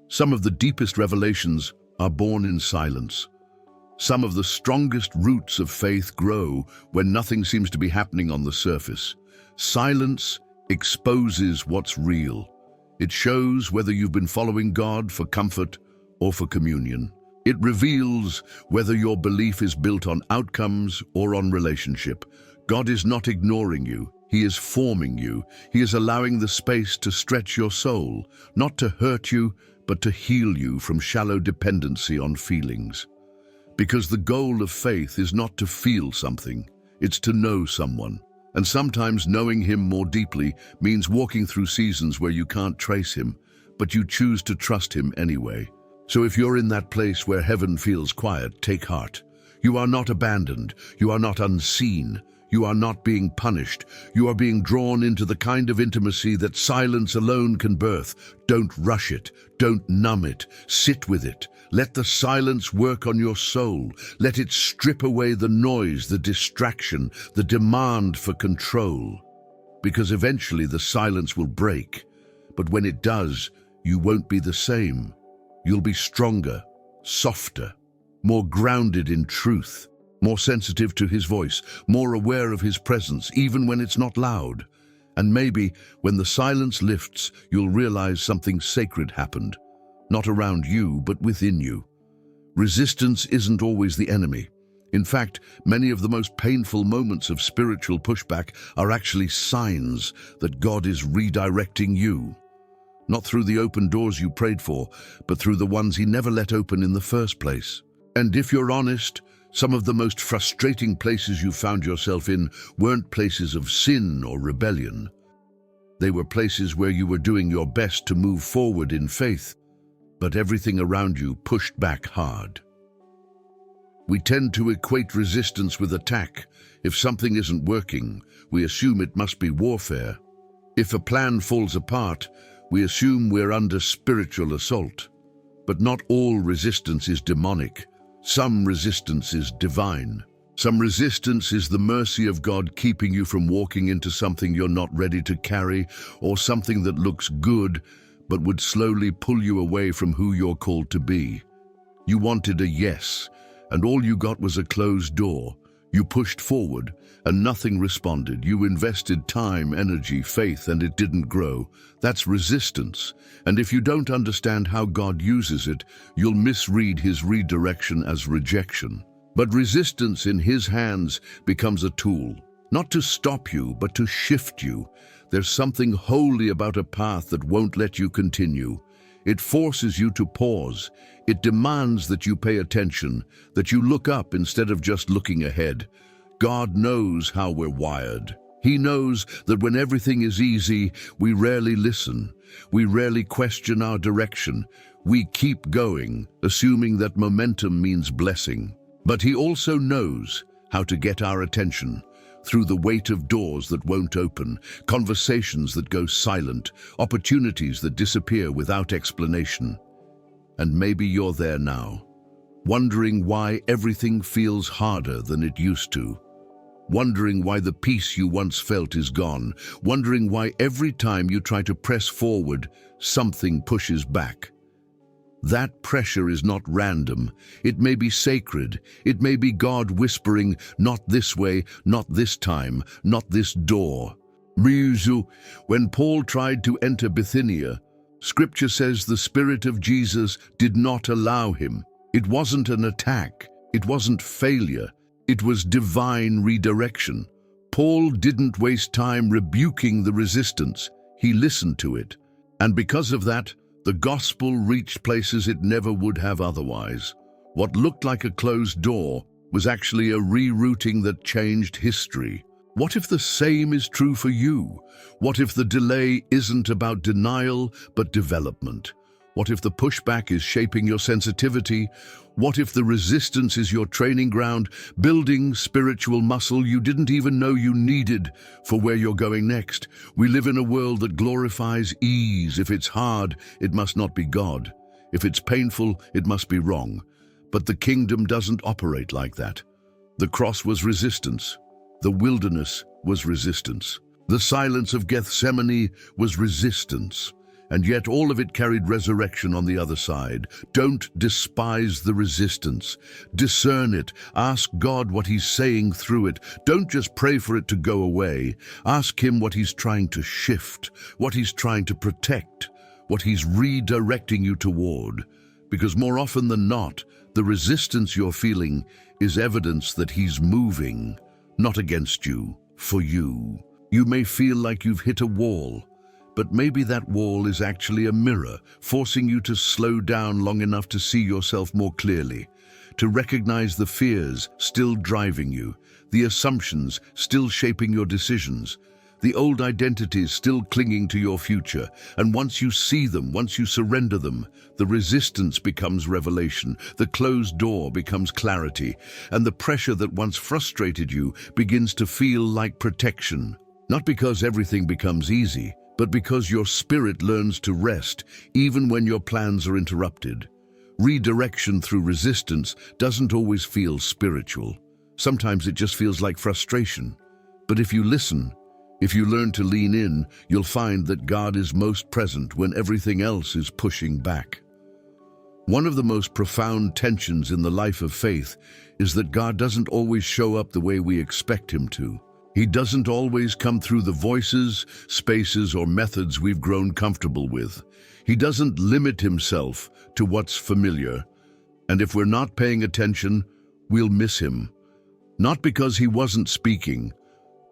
Some of the deepest revelations are born in silence. Some of the strongest roots of faith grow when nothing seems to be happening on the surface. Silence exposes what's real. It shows whether you've been following God for comfort or for communion. It reveals whether your belief is built on outcomes or on relationship. God is not ignoring you. He is forming you. He is allowing the space to stretch your soul, not to hurt you, but to heal you from shallow dependency on feelings. Because the goal of faith is not to feel something, it's to know someone. And sometimes knowing him more deeply means walking through seasons where you can't trace him, but you choose to trust him anyway. So if you're in that place where heaven feels quiet, take heart. You are not abandoned. You are not unseen. You are not being punished. You are being drawn into the kind of intimacy that silence alone can birth. Don't rush it. Don't numb it. Sit with it. Let the silence work on your soul. Let it strip away the noise, the distraction, the demand for control. Because eventually the silence will break. But when it does, you won't be the same. You'll be stronger, softer, more grounded in truth, more sensitive to his voice, more aware of his presence, even when it's not loud. And maybe, when the silence lifts, you'll realize something sacred happened. Not around you, but within you. Resistance isn't always the enemy. In fact, many of the most painful moments of spiritual pushback are actually signs that God is redirecting you. Not through the open doors you prayed for, but through the ones he never let open in the first place. And if you're honest, some of the most frustrating places you found yourself in weren't places of sin or rebellion. They were places where you were doing your best to move forward in faith, but everything around you pushed back hard. We tend to equate resistance with attack. If something isn't working, we assume it must be warfare. If a plan falls apart, we assume we're under spiritual assault. But not all resistance is demonic. Some resistance is divine. Some resistance is the mercy of God keeping you from walking into something you're not ready to carry, or something that looks good but would slowly pull you away from who you're called to be. You wanted a yes, and all you got was a closed door. You pushed forward, and nothing responded. You invested time, energy, faith, and it didn't grow. That's resistance. And if you don't understand how God uses it, you'll misread his redirection as rejection. But resistance in his hands becomes a tool, not to stop you, but to shift you. There's something holy about a path that won't let you continue. It forces you to pause. It demands that you pay attention, that you look up instead of just looking ahead. God knows how we're wired. He knows that when everything is easy, we rarely listen. We rarely question our direction. We keep going, assuming that momentum means blessing. But he also knows how to get our attention. Through the weight of doors that won't open, conversations that go silent, opportunities that disappear without explanation. And maybe you're there now, wondering why everything feels harder than it used to. Wondering why the peace you once felt is gone. Wondering why every time you try to press forward, something pushes back. That pressure is not random. It may be sacred. It may be God whispering, not this way, not this time, not this door. When Paul tried to enter Bithynia, Scripture says the Spirit of Jesus did not allow him. It wasn't an attack. It wasn't failure. It was divine redirection. Paul didn't waste time rebuking the resistance. He listened to it. And because of that, the gospel reached places it never would have otherwise. What looked like a closed door was actually a rerouting that changed history. What if the same is true for you? What if the delay isn't about denial, but development? What if the pushback is shaping your sensitivity? What if the resistance is your training ground, building spiritual muscle you didn't even know you needed for where you're going next? We live in a world that glorifies ease. If it's hard, it must not be God. If it's painful, it must be wrong. But the kingdom doesn't operate like that. The cross was resistance. The wilderness was resistance. The silence of Gethsemane was resistance. And yet all of it carried resurrection on the other side. Don't despise the resistance. Discern it. Ask God what He's saying through it. Don't just pray for it to go away. Ask Him what He's trying to shift, what He's trying to protect, what He's redirecting you toward. Because more often than not, the resistance you're feeling is evidence that He's moving, not against you, for you. You may feel like you've hit a wall, but maybe that wall is actually a mirror, forcing you to slow down long enough to see yourself more clearly, to recognize the fears still driving you, the assumptions still shaping your decisions, the old identities still clinging to your future. And once you see them, once you surrender them, the resistance becomes revelation, the closed door becomes clarity, and the pressure that once frustrated you begins to feel like protection. Not because everything becomes easy, but because your spirit learns to rest even when your plans are interrupted. Redirection through resistance doesn't always feel spiritual. Sometimes it just feels like frustration. But if you listen, if you learn to lean in, you'll find that God is most present when everything else is pushing back. One of the most profound tensions in the life of faith is that God doesn't always show up the way we expect Him to. He doesn't always come through the voices, spaces, or methods we've grown comfortable with. He doesn't limit Himself to what's familiar. And if we're not paying attention, we'll miss Him. Not because He wasn't speaking,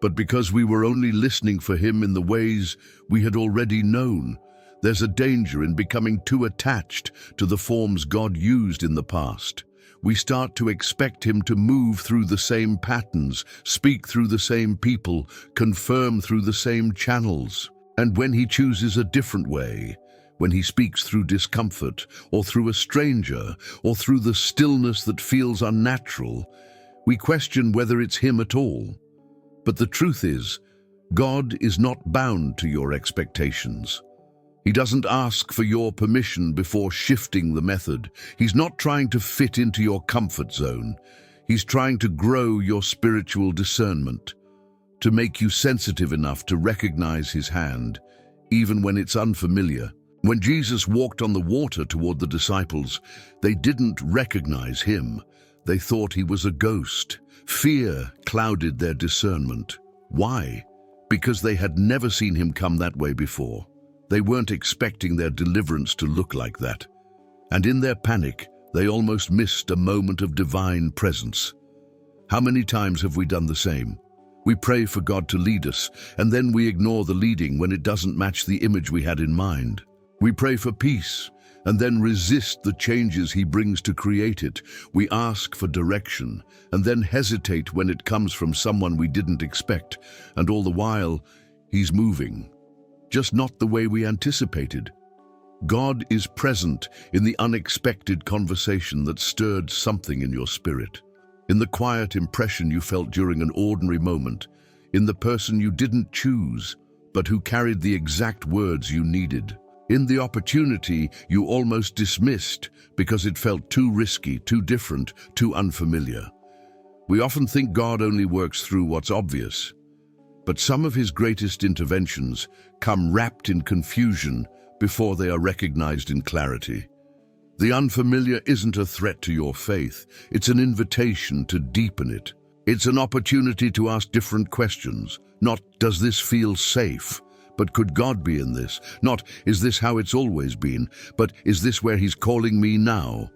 but because we were only listening for Him in the ways we had already known. There's a danger in becoming too attached to the forms God used in the past. We start to expect Him to move through the same patterns, speak through the same people, confirm through the same channels. And when He chooses a different way, when He speaks through discomfort, or through a stranger, or through the stillness that feels unnatural, we question whether it's Him at all. But the truth is, God is not bound to your expectations. He doesn't ask for your permission before shifting the method. He's not trying to fit into your comfort zone. He's trying to grow your spiritual discernment, to make you sensitive enough to recognize His hand, even when it's unfamiliar. When Jesus walked on the water toward the disciples, they didn't recognize Him. They thought He was a ghost. Fear clouded their discernment. Why? Because they had never seen Him come that way before. They weren't expecting their deliverance to look like that. And in their panic, they almost missed a moment of divine presence. How many times have we done the same? We pray for God to lead us, and then we ignore the leading when it doesn't match the image we had in mind. We pray for peace, and then resist the changes He brings to create it. We ask for direction, and then hesitate when it comes from someone we didn't expect, and all the while, He's moving. Just not the way we anticipated. God is present in the unexpected conversation that stirred something in your spirit, in the quiet impression you felt during an ordinary moment, in the person you didn't choose, but who carried the exact words you needed, in the opportunity you almost dismissed because it felt too risky, too different, too unfamiliar. We often think God only works through what's obvious, but some of His greatest interventions come wrapped in confusion before they are recognized in clarity. The unfamiliar isn't a threat to your faith. It's an invitation to deepen it. It's an opportunity to ask different questions. Not, does this feel safe? But could God be in this? Not, is this how it's always been? But is this where He's calling me now?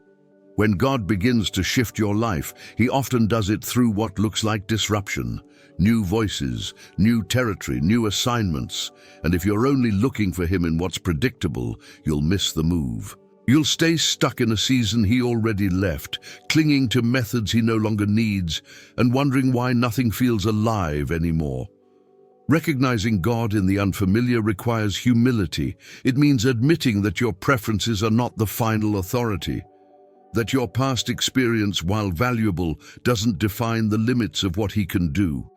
When God begins to shift your life, He often does it through what looks like disruption. New voices, new territory, new assignments. And if you're only looking for Him in what's predictable, you'll miss the move. You'll stay stuck in a season He already left, clinging to methods He no longer needs, and wondering why nothing feels alive anymore. Recognizing God in the unfamiliar requires humility. It means admitting that your preferences are not the final authority, that your past experience, while valuable, doesn't define the limits of what He can do.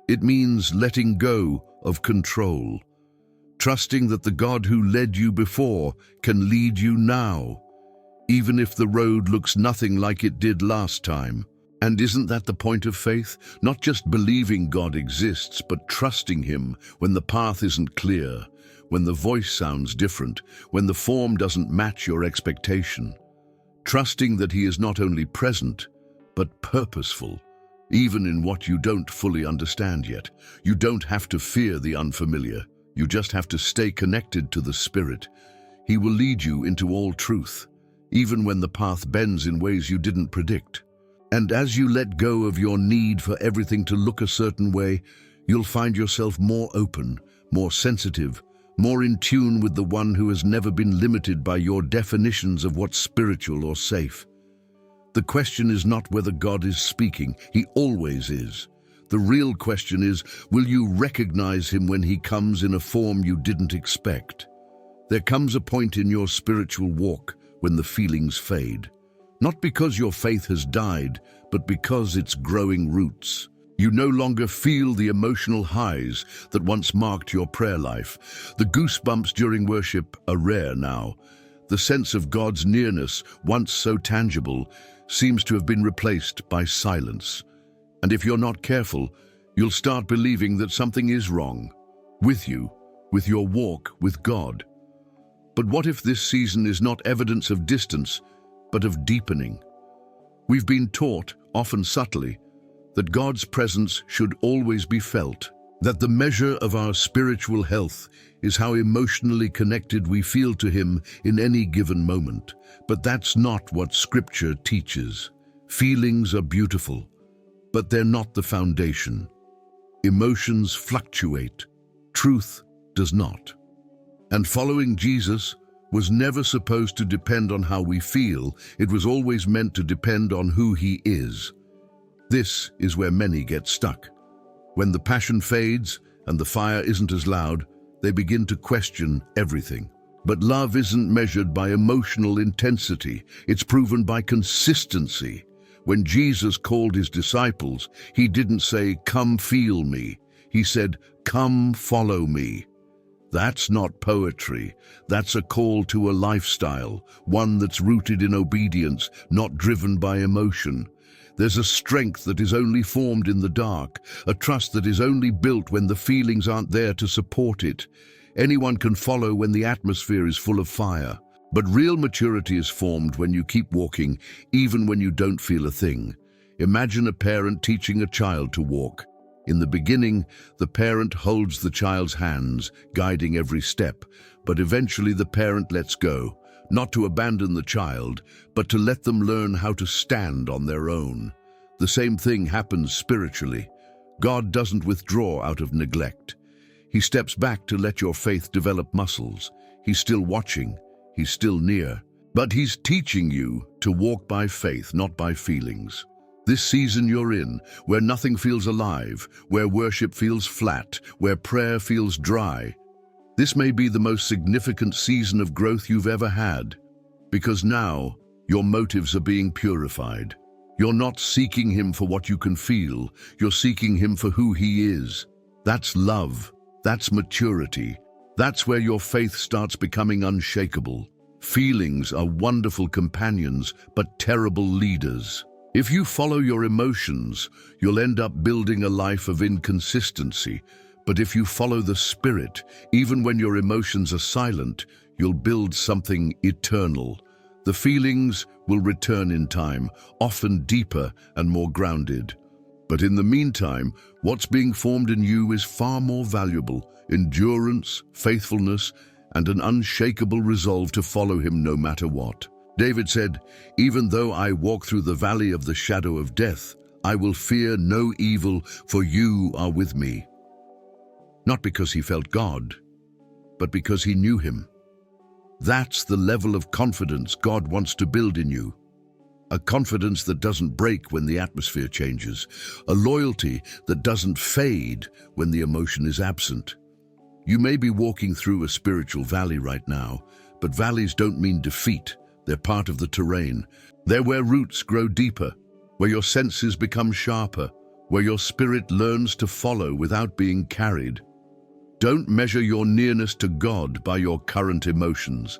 It means letting go of control, trusting that the God who led you before can lead you now, even if the road looks nothing like it did last time. And isn't that the point of faith? Not just believing God exists, but trusting Him when the path isn't clear, when the voice sounds different, when the form doesn't match your expectation. Trusting that He is not only present, but purposeful, even in what you don't fully understand yet. You don't have to fear the unfamiliar. You just have to stay connected to the Spirit. He will lead you into all truth, even when the path bends in ways you didn't predict. And as you let go of your need for everything to look a certain way, you'll find yourself more open, more sensitive, more in tune with the One who has never been limited by your definitions of what's spiritual or safe. The question is not whether God is speaking. He always is. The real question is, will you recognize Him when He comes in a form you didn't expect? There comes a point in your spiritual walk when the feelings fade. Not because your faith has died, but because it's growing roots. You no longer feel the emotional highs that once marked your prayer life. The goosebumps during worship are rare now. The sense of God's nearness, once so tangible, seems to have been replaced by silence. And if you're not careful, you'll start believing that something is wrong with you, with your walk with God. But what if this season is not evidence of distance, but of deepening? We've been taught, often subtly, that God's presence should always be felt, that the measure of our spiritual health is how emotionally connected we feel to Him in any given moment. But that's not what Scripture teaches. Feelings are beautiful, but they're not the foundation. Emotions fluctuate. Truth does not. And following Jesus was never supposed to depend on how we feel. It was always meant to depend on who He is. This is where many get stuck. When the passion fades and the fire isn't as loud, they begin to question everything. But love isn't measured by emotional intensity. It's proven by consistency. When Jesus called His disciples, He didn't say, "Come feel me." He said, "Come follow me." That's not poetry. That's a call to a lifestyle, one that's rooted in obedience, not driven by emotion. There's a strength that is only formed in the dark, a trust that is only built when the feelings aren't there to support it. Anyone can follow when the atmosphere is full of fire. But real maturity is formed when you keep walking, even when you don't feel a thing. Imagine a parent teaching a child to walk. In the beginning, the parent holds the child's hands, guiding every step, but eventually the parent lets go, not to abandon the child, but to let them learn how to stand on their own. The same thing happens spiritually. God doesn't withdraw out of neglect. He steps back to let your faith develop muscles. He's still watching. He's still near. But He's teaching you to walk by faith, not by feelings. This season you're in, where nothing feels alive, where worship feels flat, where prayer feels dry, this may be the most significant season of growth you've ever had, because now your motives are being purified. You're not seeking Him for what you can feel, you're seeking Him for who He is. That's love, that's maturity, that's where your faith starts becoming unshakable. Feelings are wonderful companions, but terrible leaders. If you follow your emotions, you'll end up building a life of inconsistency. But if you follow the Spirit, even when your emotions are silent, you'll build something eternal. The feelings will return in time, often deeper and more grounded. But in the meantime, what's being formed in you is far more valuable: endurance, faithfulness, and an unshakable resolve to follow Him no matter what. David said, "Even though I walk through the valley of the shadow of death, I will fear no evil, for you are with me." Not because he felt God, but because he knew Him. That's the level of confidence God wants to build in you. a confidence that doesn't break when the atmosphere changes, a loyalty that doesn't fade when the emotion is absent. You may be walking through a spiritual valley right now, but valleys don't mean defeat. They're part of the terrain. They're where roots grow deeper, where your senses become sharper, where your spirit learns to follow without being carried. Don't measure your nearness to God by your current emotions.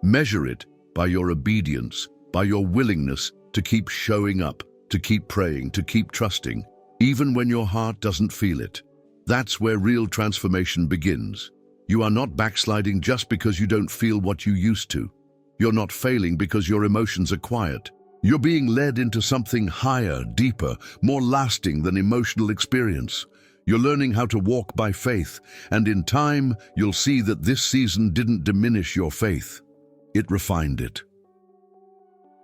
Measure it by your obedience, by your willingness to keep showing up, to keep praying, to keep trusting, even when your heart doesn't feel it. That's where real transformation begins. You are not backsliding just because you don't feel what you used to. You're not failing because your emotions are quiet. You're being led into something higher, deeper, more lasting than emotional experience. You're learning how to walk by faith, and in time, you'll see that this season didn't diminish your faith. It refined it.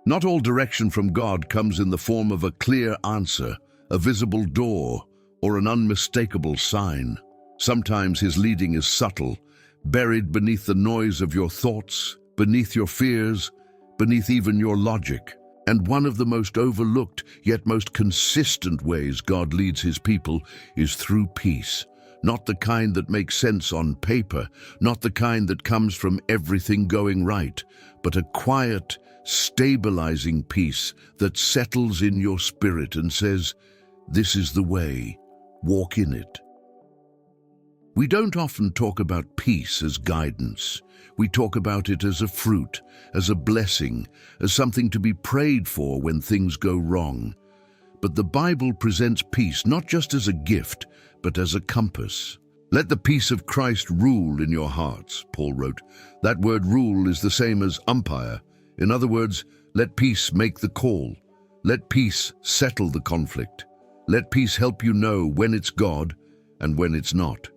Not all direction from God comes in the form of a clear answer, a visible door, or an unmistakable sign. Sometimes His leading is subtle, buried beneath the noise of your thoughts, beneath your fears, beneath even your logic. And one of the most overlooked, yet most consistent ways God leads His people is through peace. Not the kind that makes sense on paper, not the kind that comes from everything going right, but a quiet, stabilizing peace that settles in your spirit and says, "This is the way, walk in it." We don't often talk about peace as guidance. We talk about it as a fruit, as a blessing, as something to be prayed for when things go wrong. But the Bible presents peace not just as a gift, but as a compass. "Let the peace of Christ rule in your hearts," Paul wrote. That word rule is the same as umpire. In other words, let peace make the call. Let peace settle the conflict. Let peace help you know when it's God and when it's not.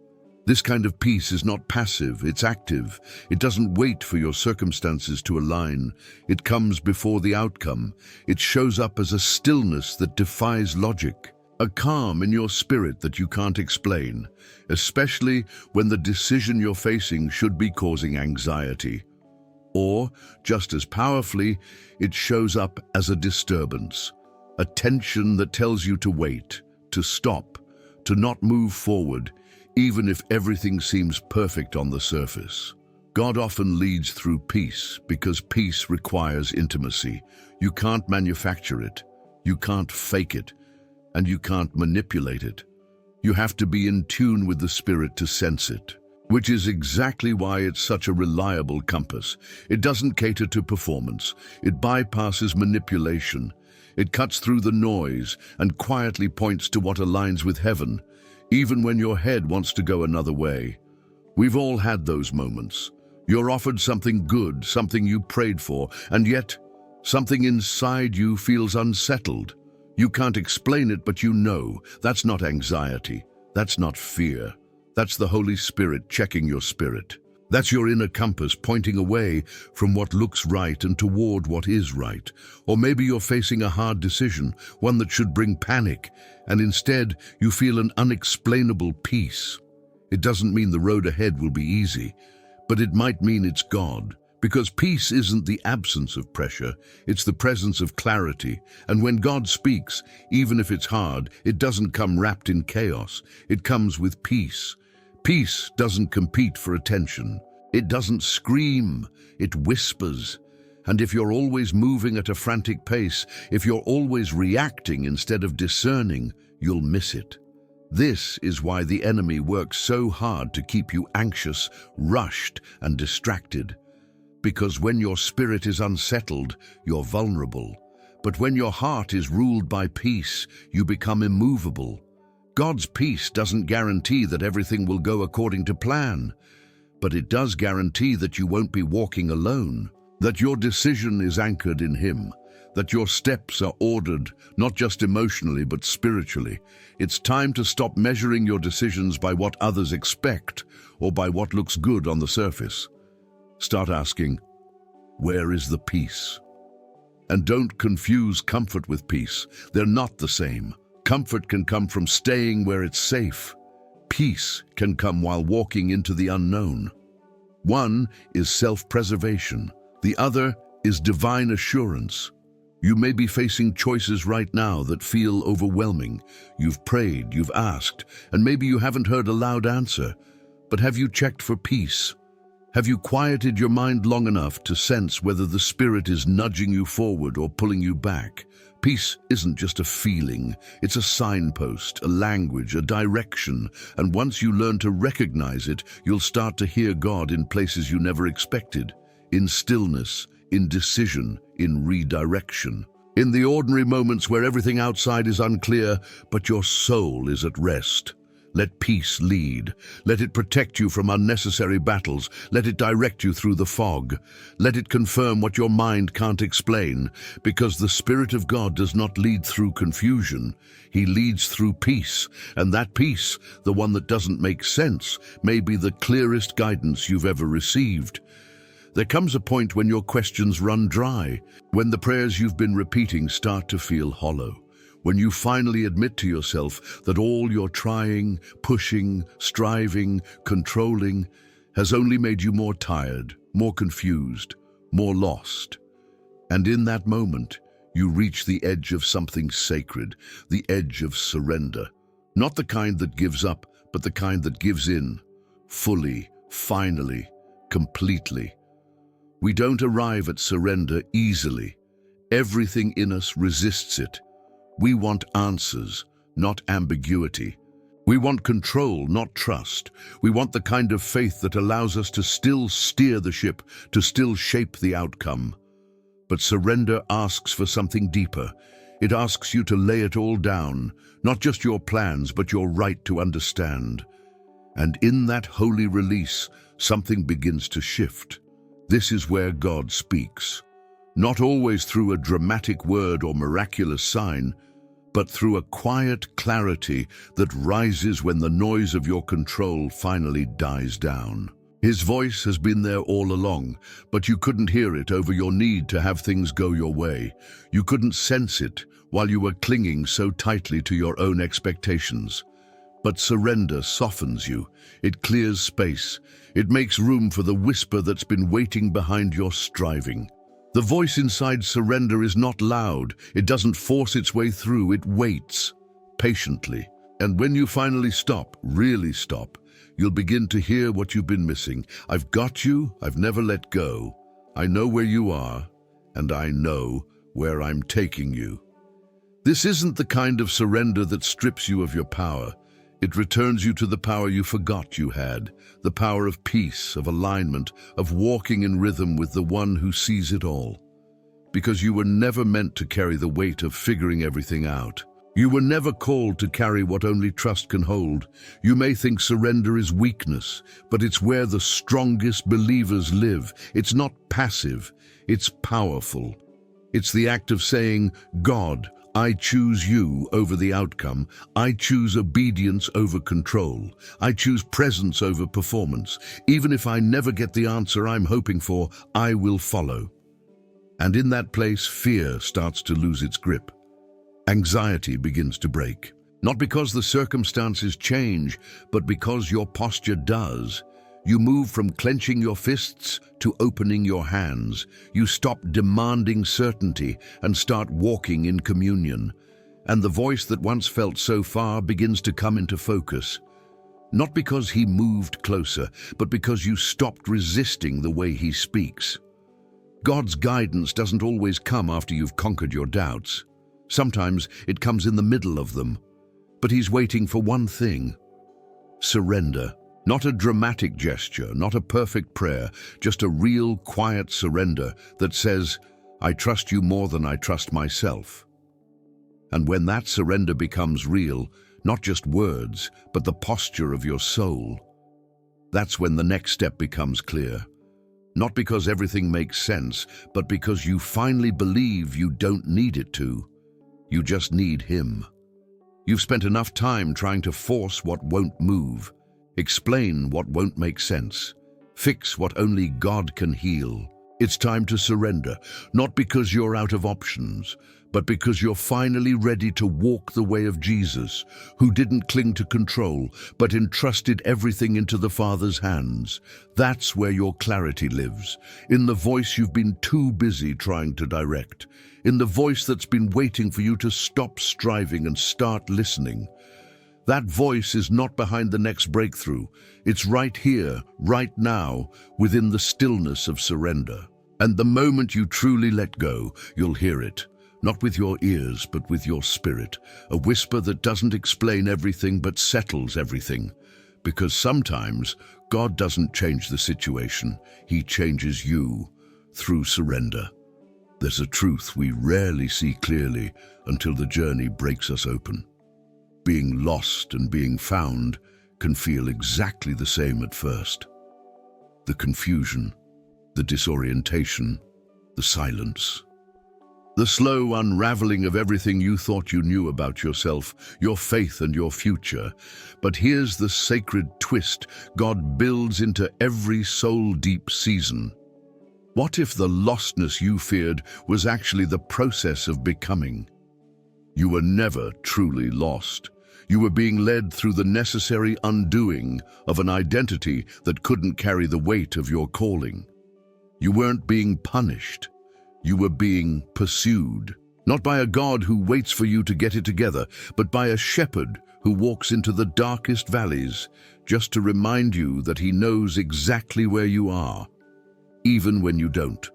This kind of peace is not passive, it's active. It doesn't wait for your circumstances to align. It comes before the outcome. It shows up as a stillness that defies logic, a calm in your spirit that you can't explain, especially when the decision you're facing should be causing anxiety. Or, just as powerfully, it shows up as a disturbance, a tension that tells you to wait, to stop, to not move forward, even if everything seems perfect on the surface. God often leads through peace because peace requires intimacy. You can't manufacture it, you can't fake it, and you can't manipulate it. You have to be in tune with the Spirit to sense it, which is exactly why it's such a reliable compass. It doesn't cater to performance. It bypasses manipulation. It cuts through the noise and quietly points to what aligns with heaven, even when your head wants to go another way. We've all had those moments. You're offered something good, something you prayed for, and yet something inside you feels unsettled. You can't explain it, but you know. That's not anxiety. That's not fear. That's the Holy Spirit checking your spirit. That's your inner compass pointing away from what looks right and toward what is right. Or maybe you're facing a hard decision, one that should bring panic, and instead you feel an unexplainable peace. It doesn't mean the road ahead will be easy, but it might mean it's God. Because peace isn't the absence of pressure, it's the presence of clarity. And when God speaks, even if it's hard, it doesn't come wrapped in chaos. It comes with peace. Peace doesn't compete for attention. It doesn't scream, it whispers. And if you're always moving at a frantic pace, if you're always reacting instead of discerning, you'll miss it. This is why the enemy works so hard to keep you anxious, rushed, and distracted. Because when your spirit is unsettled, you're vulnerable. But when your heart is ruled by peace, you become immovable. God's peace doesn't guarantee that everything will go according to plan, but it does guarantee that you won't be walking alone, that your decision is anchored in Him, that your steps are ordered, not just emotionally but spiritually. It's time to stop measuring your decisions by what others expect or by what looks good on the surface. Start asking, where is the peace? And don't confuse comfort with peace. They're not the same. Comfort can come from staying where it's safe. Peace can come while walking into the unknown. One is self-preservation. The other is divine assurance. You may be facing choices right now that feel overwhelming. You've prayed, you've asked, and maybe you haven't heard a loud answer. But have you checked for peace? Have you quieted your mind long enough to sense whether the Spirit is nudging you forward or pulling you back? Peace isn't just a feeling, it's a signpost, a language, a direction, and once you learn to recognize it, you'll start to hear God in places you never expected, in stillness, in decision, in redirection. In the ordinary moments where everything outside is unclear, but your soul is at rest. Let peace lead. Let it protect you from unnecessary battles. Let it direct you through the fog. Let it confirm what your mind can't explain, because the Spirit of God does not lead through confusion. He leads through peace, and that peace, the one that doesn't make sense, may be the clearest guidance you've ever received. There comes a point when your questions run dry, when the prayers you've been repeating start to feel hollow. When you finally admit to yourself that all your trying, pushing, striving, controlling has only made you more tired, more confused, more lost. And in that moment, you reach the edge of something sacred, the edge of surrender. Not the kind that gives up, but the kind that gives in, fully, finally, completely. We don't arrive at surrender easily. Everything in us resists it. We want answers, not ambiguity. We want control, not trust. We want the kind of faith that allows us to still steer the ship, to still shape the outcome. But surrender asks for something deeper. It asks you to lay it all down, not just your plans, but your right to understand. And in that holy release, something begins to shift. This is where God speaks. Not always through a dramatic word or miraculous sign, but through a quiet clarity that rises when the noise of your control finally dies down. His voice has been there all along, but you couldn't hear it over your need to have things go your way. You couldn't sense it while you were clinging so tightly to your own expectations. But surrender softens you. It clears space. It makes room for the whisper that's been waiting behind your striving. The voice inside surrender is not loud. It doesn't force its way through. It waits patiently. And when you finally stop, really stop, you'll begin to hear what you've been missing. I've got you. I've never let go. I know where you are, and I know where I'm taking you. This isn't the kind of surrender that strips you of your power. It returns you to the power you forgot you had, the power of peace, of alignment, of walking in rhythm with the one who sees it all. Because you were never meant to carry the weight of figuring everything out. You were never called to carry what only trust can hold. You may think surrender is weakness, but it's where the strongest believers live. It's not passive, it's powerful. It's the act of saying, God, I choose you over the outcome. I choose obedience over control. I choose presence over performance. Even if I never get the answer I'm hoping for, I will follow. And in that place, fear starts to lose its grip. Anxiety begins to break. Not because the circumstances change, but because your posture does. You move from clenching your fists to opening your hands. You stop demanding certainty and start walking in communion. And the voice that once felt so far begins to come into focus. Not because he moved closer, but because you stopped resisting the way he speaks. God's guidance doesn't always come after you've conquered your doubts. Sometimes it comes in the middle of them. But he's waiting for one thing: surrender. Not a dramatic gesture, not a perfect prayer, just a real, quiet surrender that says, I trust you more than I trust myself. And when that surrender becomes real, not just words, but the posture of your soul, that's when the next step becomes clear. Not because everything makes sense, but because you finally believe you don't need it to. You just need him. You've spent enough time trying to force what won't move, explain what won't make sense, fix what only God can heal. It's time to surrender, not because you're out of options, but because you're finally ready to walk the way of Jesus, who didn't cling to control, but entrusted everything into the Father's hands. That's where your clarity lives, in the voice you've been too busy trying to direct, in the voice that's been waiting for you to stop striving and start listening. That voice is not behind the next breakthrough. It's right here, right now, within the stillness of surrender. And the moment you truly let go, you'll hear it. Not with your ears, but with your spirit. A whisper that doesn't explain everything, but settles everything. Because sometimes, God doesn't change the situation. He changes you through surrender. There's a truth we rarely see clearly until the journey breaks us open. Being lost and being found can feel exactly the same at first. The confusion, the disorientation, the silence. The slow unraveling of everything you thought you knew about yourself, your faith and your future. But here's the sacred twist God builds into every soul-deep season. What if the lostness you feared was actually the process of becoming? You were never truly lost. You were being led through the necessary undoing of an identity that couldn't carry the weight of your calling. You weren't being punished. You were being pursued, not by a God who waits for you to get it together, but by a shepherd who walks into the darkest valleys just to remind you that he knows exactly where you are, even when you don't.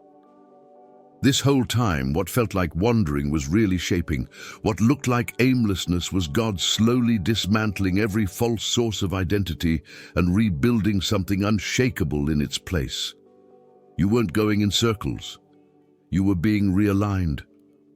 This whole time, what felt like wandering was really shaping. What looked like aimlessness was God slowly dismantling every false source of identity and rebuilding something unshakable in its place. You weren't going in circles. You were being realigned,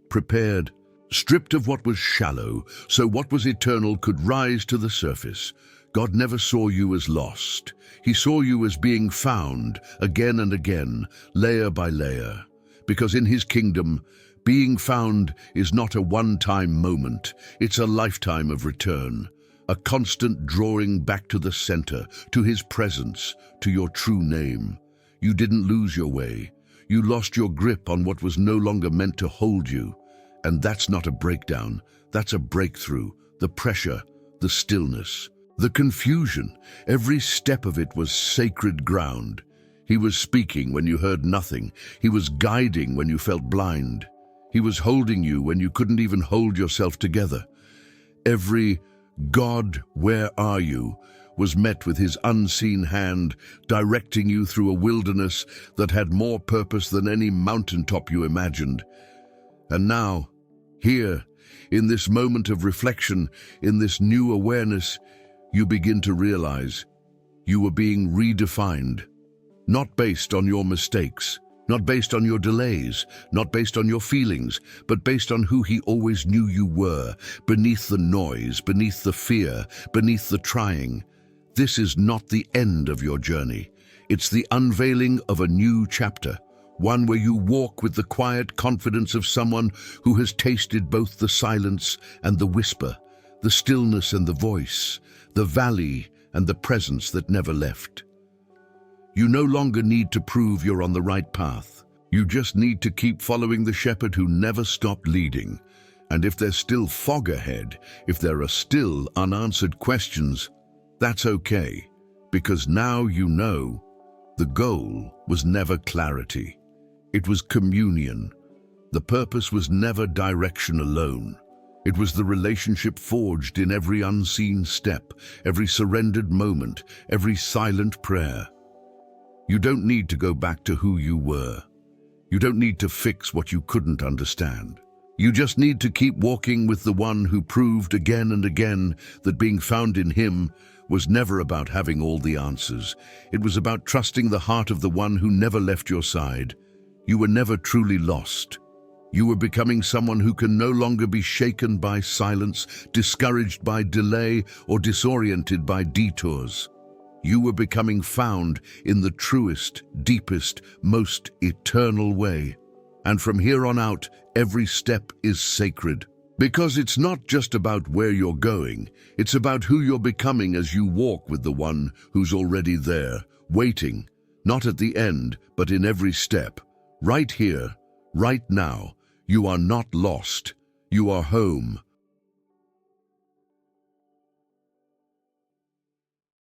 prepared, stripped of what was shallow, so what was eternal could rise to the surface. God never saw you as lost. He saw you as being found again and again, layer by layer. Because in his kingdom, being found is not a one-time moment. It's a lifetime of return, a constant drawing back to the center, to his presence, to your true name. You didn't lose your way. You lost your grip on what was no longer meant to hold you. And that's not a breakdown, that's a breakthrough. The pressure, the stillness, the confusion, every step of it was sacred ground. He was speaking when you heard nothing. He was guiding when you felt blind. He was holding you when you couldn't even hold yourself together. Every "God, where are you?" was met with his unseen hand, directing you through a wilderness that had more purpose than any mountaintop you imagined. And now, here, in this moment of reflection, in this new awareness, you begin to realize you were being redefined, not based on your mistakes, not based on your delays, not based on your feelings, but based on who he always knew you were, beneath the noise, beneath the fear, beneath the trying. This is not the end of your journey. It's the unveiling of a new chapter, one where you walk with the quiet confidence of someone who has tasted both the silence and the whisper, the stillness and the voice, the valley and the presence that never left. You no longer need to prove you're on the right path. You just need to keep following the shepherd who never stopped leading. And if there's still fog ahead, if there are still unanswered questions, that's okay, because now you know the goal was never clarity. It was communion. The purpose was never direction alone. It was the relationship forged in every unseen step, every surrendered moment, every silent prayer. You don't need to go back to who you were. You don't need to fix what you couldn't understand. You just need to keep walking with the one who proved again and again that being found in him was never about having all the answers. It was about trusting the heart of the one who never left your side. You were never truly lost. You were becoming someone who can no longer be shaken by silence, discouraged by delay, or disoriented by detours. You were becoming found in the truest, deepest, most eternal way. And from here on out, every step is sacred. Because it's not just about where you're going, it's about who you're becoming as you walk with the one who's already there, waiting, not at the end, but in every step, Right here, right now, you are not lost. You are home.